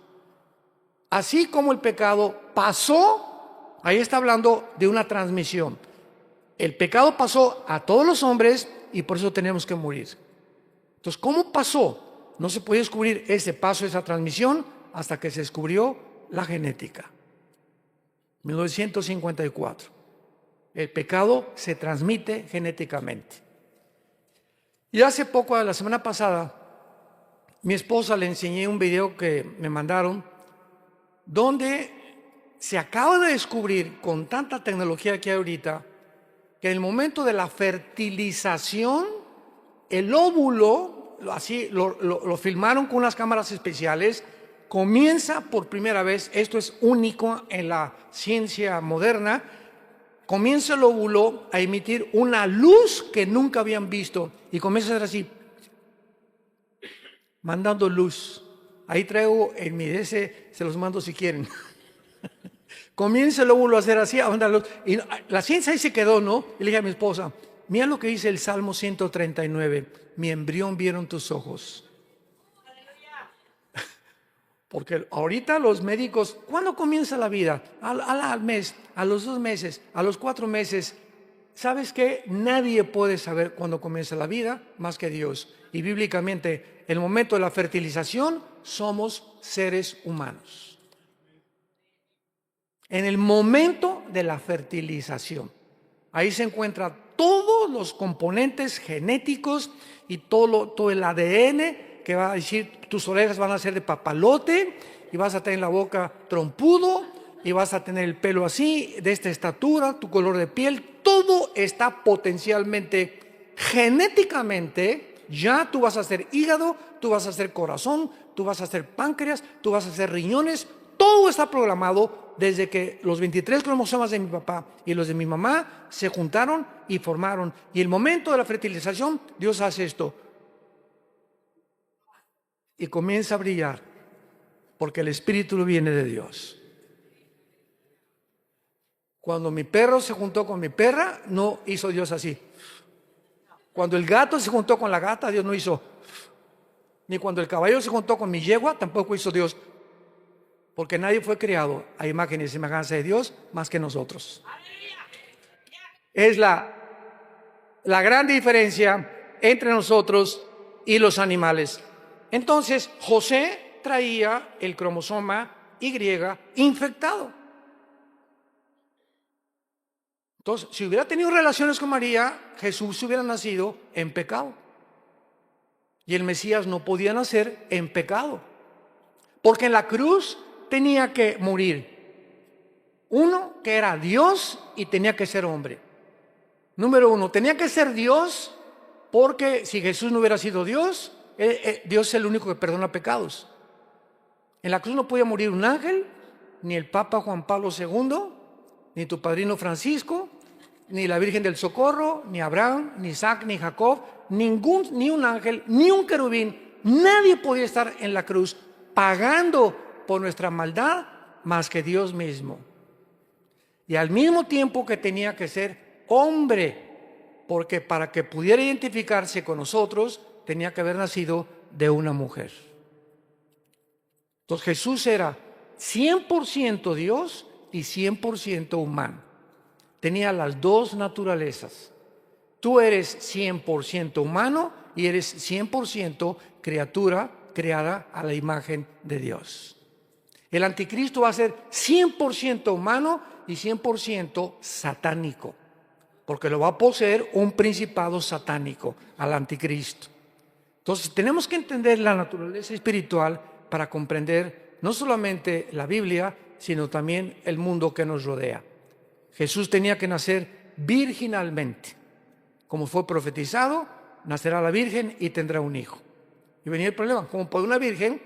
Así como el pecado pasó, ahí está hablando de una transmisión. El pecado pasó a todos los hombres y por eso tenemos que morir. Entonces, ¿cómo pasó? No se podía descubrir ese paso, esa transmisión, hasta que se descubrió la genética. 1954. El pecado se transmite genéticamente. Y hace poco, la semana pasada, mi esposa le enseñé un video que me mandaron, donde se acaba de descubrir con tanta tecnología que hay ahorita, que en el momento de la fertilización, el óvulo, así lo filmaron con unas cámaras especiales, comienza por primera vez, esto es único en la ciencia moderna, comienza el óvulo a emitir una luz que nunca habían visto y comienza a ser así, mandando luz. Ahí traigo en mi DS, se los mando si quieren. Comienza el óvulo a hacer así, a mandar luz. Y la ciencia ahí se quedó, ¿no? Y le dije a mi esposa, mira lo que dice el Salmo 139, mi embrión vieron tus ojos. Porque ahorita los médicos, ¿cuándo comienza la vida? Al mes, a los 2 meses, a los 4 meses. ¿Sabes qué? Nadie puede saber cuándo comienza la vida más que Dios. Y bíblicamente, en el momento de la fertilización, somos seres humanos. En el momento de la fertilización, ahí se encuentran todos los componentes genéticos y todo el ADN que va a decir, tus orejas van a ser de papalote y vas a tener la boca trompudo y vas a tener el pelo así, de esta estatura, tu color de piel, todo está potencialmente, genéticamente, ya tú vas a ser hígado, tú vas a ser corazón, tú vas a ser páncreas, tú vas a ser riñones, todo está programado desde que los 23 cromosomas de mi papá y los de mi mamá se juntaron y formaron. Y el momento de la fertilización, Dios hace esto. Y comienza a brillar, porque el espíritu viene de Dios. Cuando mi perro se juntó con mi perra, no hizo Dios así. Cuando el gato se juntó con la gata, Dios no hizo. Ni cuando el caballo se juntó con mi yegua, tampoco hizo Dios. Porque nadie fue creado a imagen y semejanza de Dios más que nosotros. Es la gran diferencia entre nosotros y los animales. Entonces, José traía el cromosoma Y infectado. Entonces, si hubiera tenido relaciones con María, Jesús hubiera nacido en pecado. Y el Mesías no podía nacer en pecado. Porque en la cruz tenía que morir uno que era Dios y tenía que ser hombre. Número 1, tenía que ser Dios, porque si Jesús no hubiera sido Dios, Dios es el único que perdona pecados. En la cruz no podía morir un ángel, ni el Papa Juan Pablo II, ni tu padrino Francisco, ni la Virgen del Socorro, ni Abraham, ni Isaac, ni Jacob, ni un ángel, ni un querubín. Nadie podía estar en la cruz pagando por nuestra maldad más que Dios mismo. Y al mismo tiempo que tenía que ser hombre, porque para que pudiera identificarse con nosotros, tenía que haber nacido de una mujer. Entonces Jesús era 100% Dios y 100% humano. Tenía las dos naturalezas. Tú eres 100% humano y eres 100% criatura creada a la imagen de Dios. El anticristo va a ser 100% humano y 100% satánico, porque lo va a poseer un principado satánico al anticristo. Entonces tenemos que entender la naturaleza espiritual para comprender no solamente la Biblia, sino también el mundo que nos rodea. Jesús tenía que nacer virginalmente. Como fue profetizado, nacerá la virgen y tendrá un hijo. Y venía el problema, ¿cómo puede una virgen,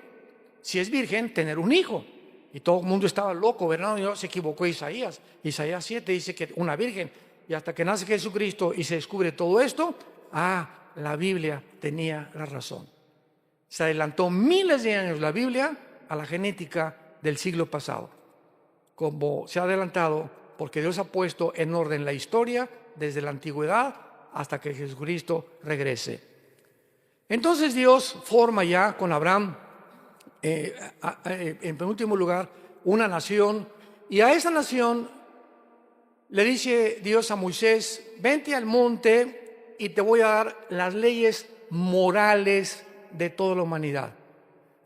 si es virgen, tener un hijo? Y todo el mundo estaba loco, ¿verdad? Y se equivocó Isaías. Isaías 7 dice que una virgen. Y hasta que nace Jesucristo y se descubre todo esto, la Biblia tenía la razón. Se adelantó miles de años la Biblia a la genética del siglo pasado. Como se ha adelantado, porque Dios ha puesto en orden la historia desde la antigüedad hasta que Jesucristo regrese. Entonces Dios forma ya con Abraham, en penúltimo lugar, una nación, y a esa nación le dice Dios a Moisés: vente al monte y te voy a dar las leyes morales de toda la humanidad.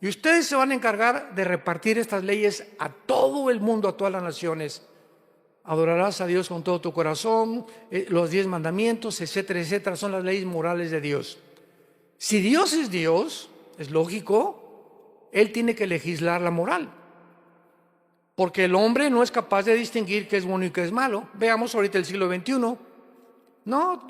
Y ustedes se van a encargar de repartir estas leyes a todo el mundo, a todas las naciones. Adorarás a Dios con todo tu corazón, los 10 mandamientos, etcétera, etcétera, son las leyes morales de Dios. Si Dios, es lógico, Él tiene que legislar la moral. Porque el hombre no es capaz de distinguir qué es bueno y qué es malo. Veamos ahorita el siglo XXI. No,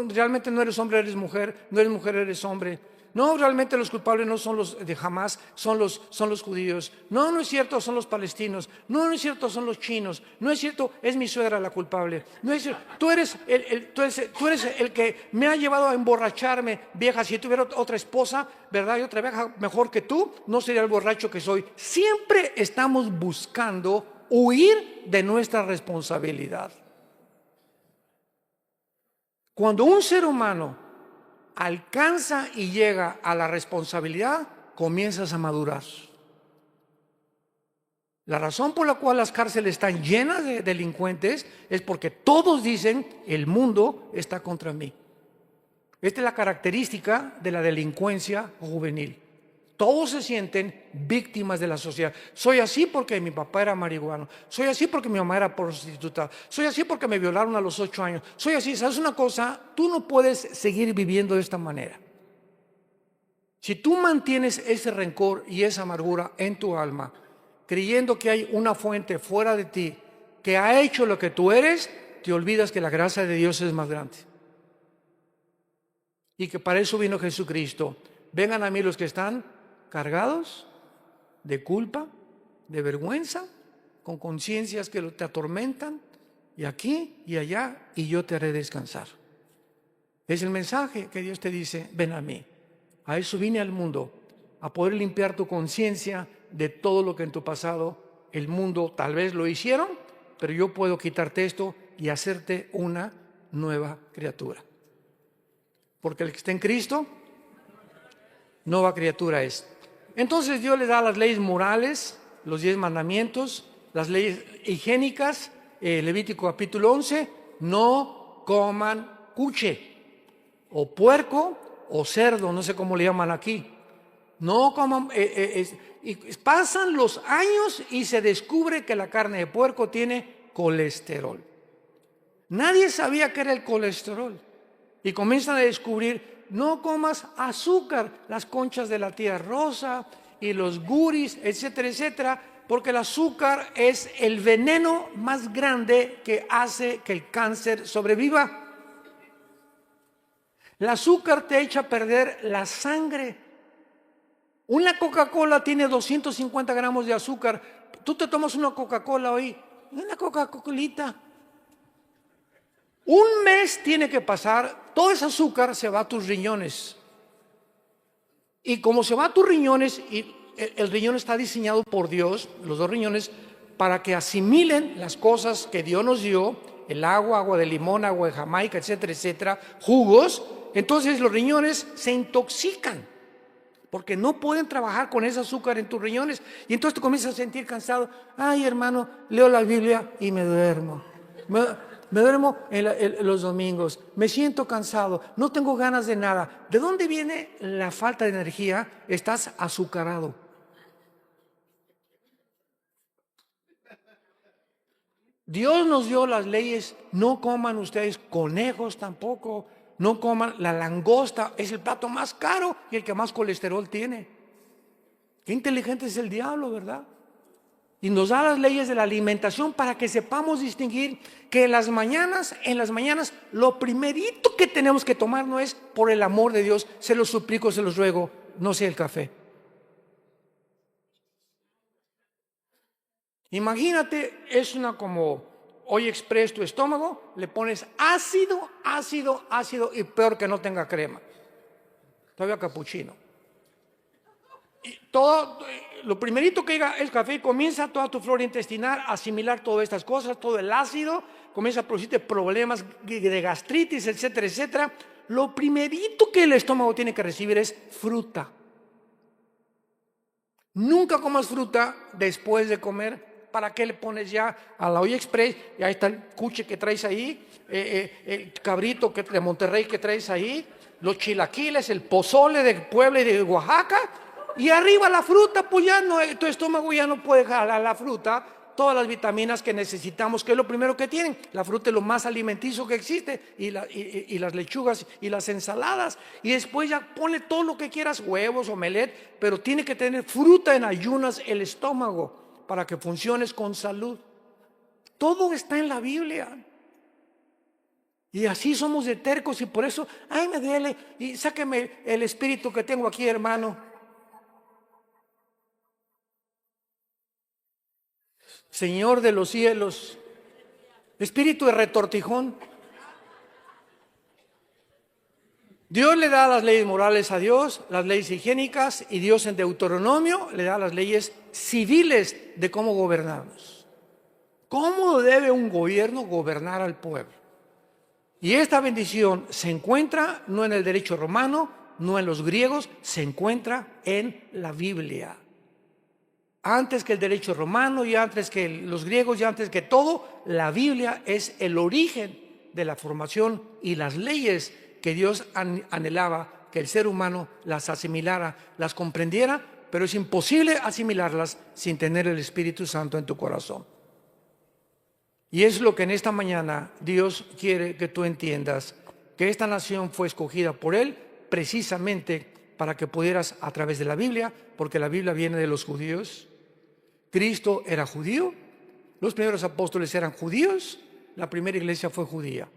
realmente no eres hombre, eres mujer. No eres mujer, eres hombre. No, realmente los culpables no son los de Hamas, son los judíos. No, no es cierto, son los palestinos. No, no es cierto, son los chinos. No es cierto, es mi suegra la culpable. No es cierto, tú eres el que me ha llevado a emborracharme, vieja. Si tuviera otra esposa, ¿verdad? Y otra vieja mejor que tú, no sería el borracho que soy. Siempre estamos buscando huir de nuestra responsabilidad. Cuando un ser humano alcanza y llega a la responsabilidad, comienzas a madurar. La razón por la cual las cárceles están llenas de delincuentes es porque todos dicen: el mundo está contra mí. Esta es la característica de la delincuencia juvenil. Todos se sienten víctimas de la sociedad. Soy así porque mi papá era marihuano. Soy así porque mi mamá era prostituta. Soy así porque me violaron a los 8 años. Soy así. ¿Sabes una cosa? Tú no puedes seguir viviendo de esta manera. Si tú mantienes ese rencor y esa amargura en tu alma, creyendo que hay una fuente fuera de ti que ha hecho lo que tú eres, te olvidas que la gracia de Dios es más grande. Y que para eso vino Jesucristo. Vengan a mí los que están cargados de culpa, de vergüenza, con conciencias que te atormentan, y aquí y allá, y yo te haré descansar. Es el mensaje que Dios te dice: ven a mí. A eso vine al mundo, a poder limpiar tu conciencia de todo lo que en tu pasado el mundo tal vez lo hicieron, pero yo puedo quitarte esto y hacerte una nueva criatura. Porque el que está en Cristo, nueva criatura es. Entonces Dios le da las leyes morales, los 10 mandamientos, las leyes higiénicas. Levítico capítulo 11, no coman cuche, o puerco, o cerdo, no sé cómo le llaman aquí. No coman, y pasan los años y se descubre que la carne de puerco tiene colesterol. Nadie sabía qué era el colesterol. Y comienzan a descubrir: no comas azúcar, las conchas de la tía rosa y los guris, etcétera, etcétera, porque el azúcar es el veneno más grande que hace que el cáncer sobreviva. El azúcar te echa a perder la sangre. Una Coca-Cola tiene 250 gramos de azúcar. Tú te tomas una Coca-Cola hoy, una Coca-Colita. Un mes tiene que pasar, todo ese azúcar se va a tus riñones. Y como se va a tus riñones, y el riñón está diseñado por Dios, los 2 riñones, para que asimilen las cosas que Dios nos dio, el agua, agua de limón, agua de Jamaica, etcétera, etcétera, jugos. Entonces los riñones se intoxican, porque no pueden trabajar con ese azúcar en tus riñones. Y entonces te comienzas a sentir cansado. Ay, hermano, leo la Biblia y me duermo. Me duermo en los domingos, me siento cansado, no tengo ganas de nada. ¿De dónde viene la falta de energía? Estás azucarado. Dios nos dio las leyes: no coman ustedes conejos tampoco, no coman la langosta, es el plato más caro y el que más colesterol tiene. Qué inteligente es el diablo, ¿verdad? Y nos da las leyes de la alimentación para que sepamos distinguir que en las mañanas, lo primerito que tenemos que tomar no es: por el amor de Dios, se los suplico, se los ruego, no sea el café. Imagínate, es una como Hoy Express tu estómago, le pones ácido, y peor que no tenga crema. Todavía capuchino. Y todo, lo primerito que llega es café, y comienza toda tu flora intestinal a asimilar todas estas cosas, todo el ácido, comienza a producirte problemas de gastritis, etcétera, etcétera. Lo primerito que el estómago tiene que recibir es fruta. Nunca comas fruta después de comer. ¿Para qué le pones ya a la Hoy Express? Y ahí está el cuche que traes ahí, el cabrito de Monterrey que traes ahí, los chilaquiles, el pozole de Puebla y de Oaxaca. Y arriba la fruta, pues ya no, tu estómago ya no puede jalar la fruta, todas las vitaminas que necesitamos, que es lo primero que tienen. La fruta es lo más alimenticio que existe, y las lechugas y las ensaladas. Y después ya ponle todo lo que quieras, huevos, omelette, pero tiene que tener fruta en ayunas el estómago. para que funciones con salud. Todo está en la Biblia. Y así somos de tercos y por eso, ay, me duele, y sáqueme el espíritu que tengo aquí, hermano. Señor de los cielos, espíritu de retortijón. Dios le da las leyes morales a Dios, las leyes higiénicas, y Dios en Deuteronomio le da las leyes civiles de cómo gobernarnos. ¿Cómo debe un gobierno gobernar al pueblo? Y esta bendición se encuentra no en el derecho romano, no en los griegos, se encuentra en la Biblia. Antes que el derecho romano y antes que los griegos y antes que todo, la Biblia es el origen de la formación y las leyes que Dios anhelaba que el ser humano las asimilara, las comprendiera, pero es imposible asimilarlas sin tener el Espíritu Santo en tu corazón. Y es lo que en esta mañana Dios quiere que tú entiendas, que esta nación fue escogida por Él precisamente para que pudieras a través de la Biblia, porque la Biblia viene de los judíos. Cristo era judío, los primeros apóstoles eran judíos, la primera iglesia fue judía.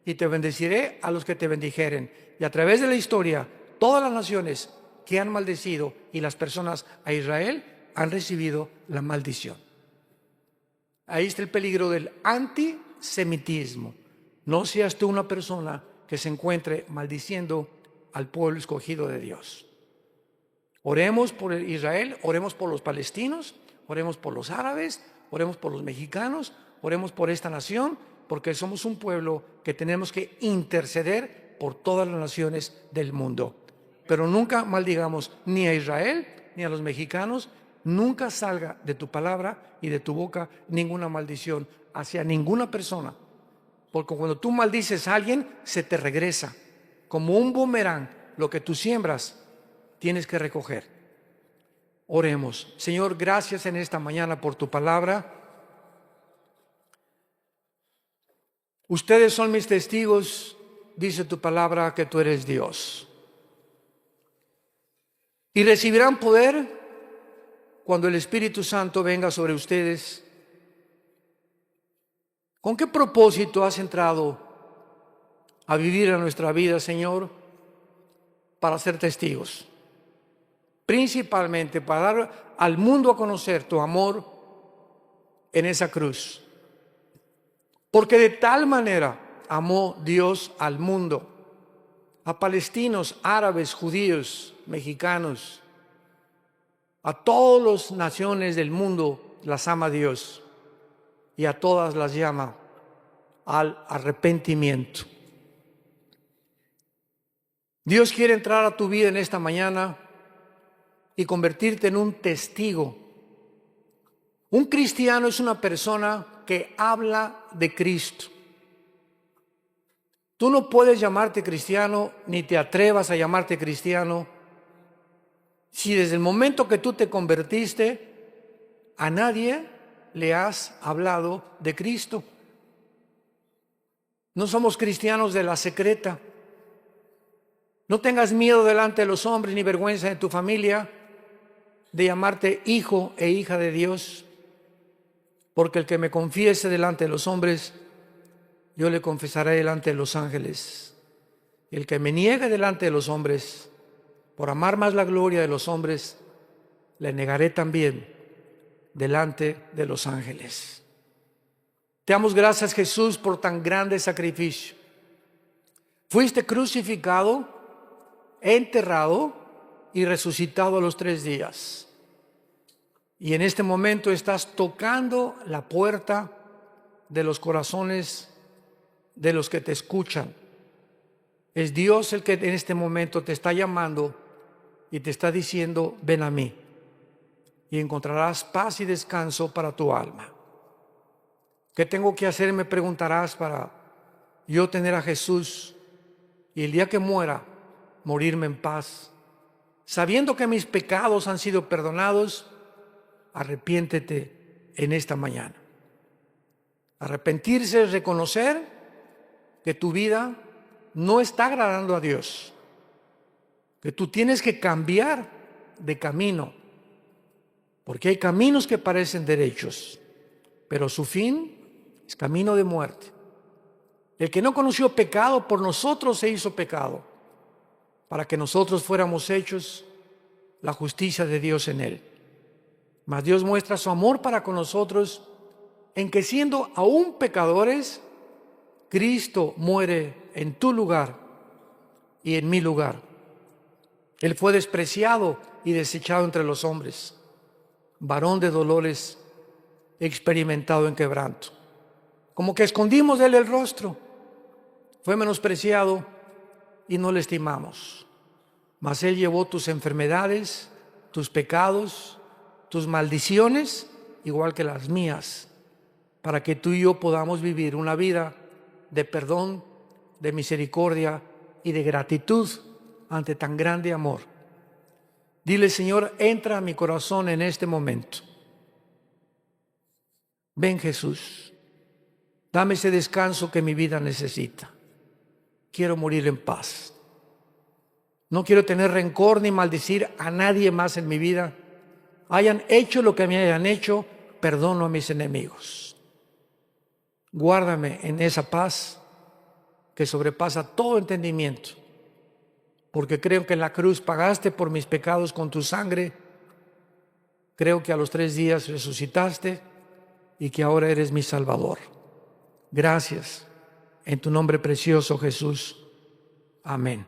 Y te bendeciré a los que te bendijeren. Y a través de la historia, todas las naciones que han maldecido y las personas a Israel han recibido la maldición. Ahí está el peligro del antisemitismo. No seas tú una persona que se encuentre maldiciendo al pueblo escogido de Dios. Oremos por Israel, oremos por los palestinos, oremos por los árabes, oremos por los mexicanos, oremos por esta nación, porque somos un pueblo que tenemos que interceder por todas las naciones del mundo. Pero nunca maldigamos ni a Israel ni a los mexicanos. Nunca salga de tu palabra y de tu boca ninguna maldición hacia ninguna persona. Porque cuando tú maldices a alguien, se te regresa. Como un boomerang, lo que tú siembras, tienes que recoger. Oremos. Señor, gracias en esta mañana por tu palabra. Ustedes son mis testigos, dice tu palabra, que tú eres Dios. Y recibirán poder cuando el Espíritu Santo venga sobre ustedes. ¿Con qué propósito has entrado a vivir en nuestra vida, Señor? Para ser testigos. Principalmente para dar al mundo a conocer tu amor en esa cruz. Porque de tal manera amó Dios al mundo, a palestinos, árabes, judíos, mexicanos, a todas las naciones del mundo las ama Dios y a todas las llama al arrepentimiento. Dios quiere entrar a tu vida en esta mañana y convertirte en un testigo. Un cristiano es una persona que habla de Cristo. Tú no puedes llamarte cristiano ni te atrevas a llamarte cristiano si desde el momento que tú te convertiste a nadie le has hablado de Cristo. No somos cristianos de la secreta. No tengas miedo delante de los hombres ni vergüenza de tu familia de llamarte hijo e hija de Dios, porque el que me confiese delante de los hombres, yo le confesaré delante de los ángeles. El que me niegue delante de los hombres, por amar más la gloria de los hombres, le negaré también delante de los ángeles. Te damos gracias, Jesús, por tan grande sacrificio. Fuiste crucificado, enterrado y resucitado a los 3 días. Y en este momento estás tocando la puerta de los corazones de los que te escuchan. Es Dios el que en este momento te está llamando y te está diciendo: ven a mí y encontrarás paz y descanso para tu alma. ¿Qué tengo que hacer? Me preguntarás, para yo tener a Jesús y el día que muera, morirme en paz, sabiendo que mis pecados han sido perdonados. Arrepiéntete en esta mañana. Arrepentirse es reconocer que tu vida no está agradando a Dios, que tú tienes que cambiar de camino, porque hay caminos que parecen derechos, pero su fin es camino de muerte. El que no conoció pecado, por nosotros se hizo pecado, para que nosotros fuéramos hechos la justicia de Dios en él. Mas Dios muestra su amor para con nosotros en que, siendo aún pecadores, Cristo muere en tu lugar y en mi lugar. Él fue despreciado y desechado entre los hombres, varón de dolores, experimentado en quebranto. Como que escondimos de él el rostro. Fue menospreciado y no le estimamos. Mas él llevó tus enfermedades, tus pecados, tus maldiciones, igual que las mías, para que tú y yo podamos vivir una vida de perdón, de misericordia y de gratitud ante tan grande amor. Dile: Señor, entra a mi corazón en este momento. Ven, Jesús, dame ese descanso que mi vida necesita. Quiero morir en paz. No quiero tener rencor ni maldecir a nadie más en mi vida. Hayan hecho lo que me hayan hecho, perdono a mis enemigos. Guárdame en esa paz que sobrepasa todo entendimiento, porque creo que en la cruz pagaste por mis pecados con tu sangre. Creo que a los 3 días resucitaste y que ahora eres mi Salvador. Gracias. En tu nombre precioso, Jesús. Amén.